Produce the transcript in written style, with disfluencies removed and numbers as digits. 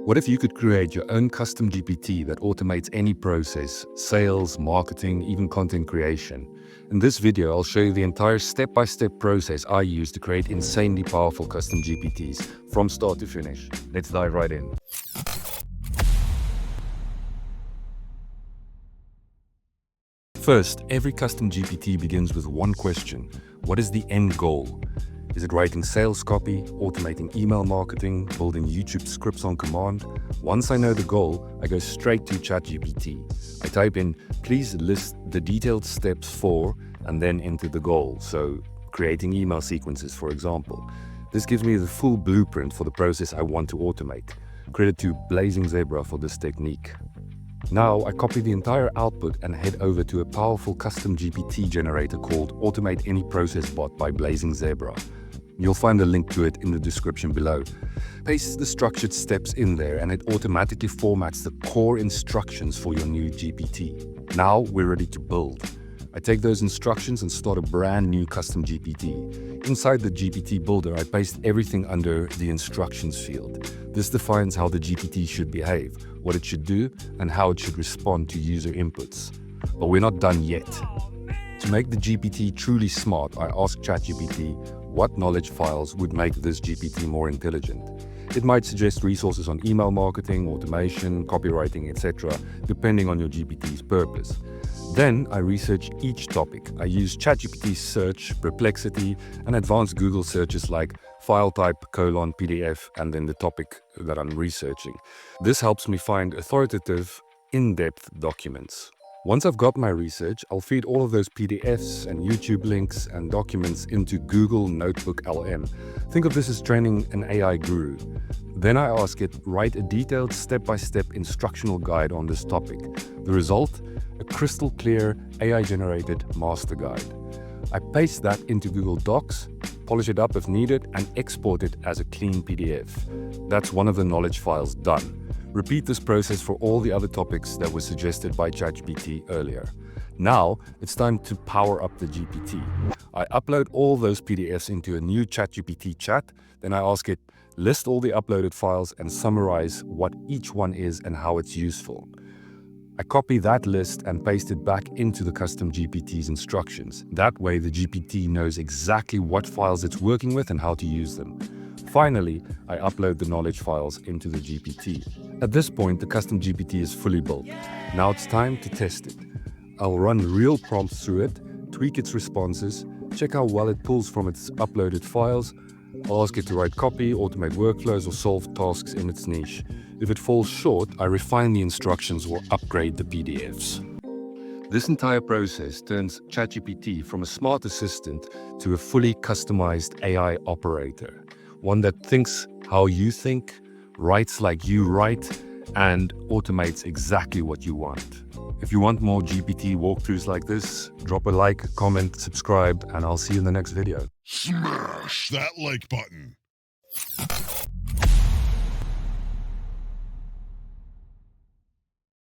What if you could create your own custom GPT that automates any process, sales, marketing, even content creation? In this video, I'll show you the entire step-by-step process I use to create insanely powerful custom GPTs from start to finish. Let's dive right in. First, every custom GPT begins with one question. What is the end goal? Is it writing sales copy, automating email marketing, building YouTube scripts on command? Once I know the goal, I go straight to ChatGPT. I type in, please list the detailed steps for, and then enter the goal. So, creating email sequences, for example. This gives me the full blueprint for the process I want to automate. Credit to Blazing Zebra for this technique. Now, I copy the entire output and head over to a powerful custom GPT generator called Automate Any Process Bot by Blazing Zebra. You'll find a link to it in the description below. Paste the structured steps in there and it automatically formats the core instructions for your new GPT. Now we're ready to build. I take those instructions and start a brand new custom GPT. Inside the GPT builder, I paste everything under the instructions field. This defines how the GPT should behave, what it should do, and how it should respond to user inputs. But we're not done yet. To make the GPT truly smart, I ask ChatGPT what knowledge files would make this GPT more intelligent. It might suggest resources on email marketing, automation, copywriting, etc., depending on your GPT's purpose. Then I research each topic. I use ChatGPT search, Perplexity, and advanced Google searches like file type, PDF, and then the topic that I'm researching. This helps me find authoritative, in-depth documents. Once I've got my research, I'll feed all of those PDFs and YouTube links and documents into Google Notebook LM. Think of this as training an AI guru. Then I ask it, write a detailed step-by-step instructional guide on this topic. The result? A crystal clear AI-generated master guide. I paste that into Google Docs, polish it up if needed, and export it as a clean PDF. That's one of the knowledge files done. Repeat this process for all the other topics that were suggested by ChatGPT earlier. Now, it's time to power up the GPT. I upload all those PDFs into a new ChatGPT chat, then I ask it, list all the uploaded files and summarize what each one is and how it's useful. I copy that list and paste it back into the custom GPT's instructions. That way, the GPT knows exactly what files it's working with and how to use them. Finally, I upload the knowledge files into the GPT. At this point, the custom GPT is fully built. Now it's time to test it. I'll run real prompts through it, tweak its responses, check how well it pulls from its uploaded files. I'll ask it to write copy, automate workflows, or solve tasks in its niche. If it falls short, I refine the instructions or upgrade the PDFs. This entire process turns ChatGPT from a smart assistant to a fully customized AI operator. One that thinks how you think, writes like you write, and automates exactly what you want. If you want more GPT walkthroughs like this, drop a like, comment, subscribe, and I'll see you in the next video. Smash that like button.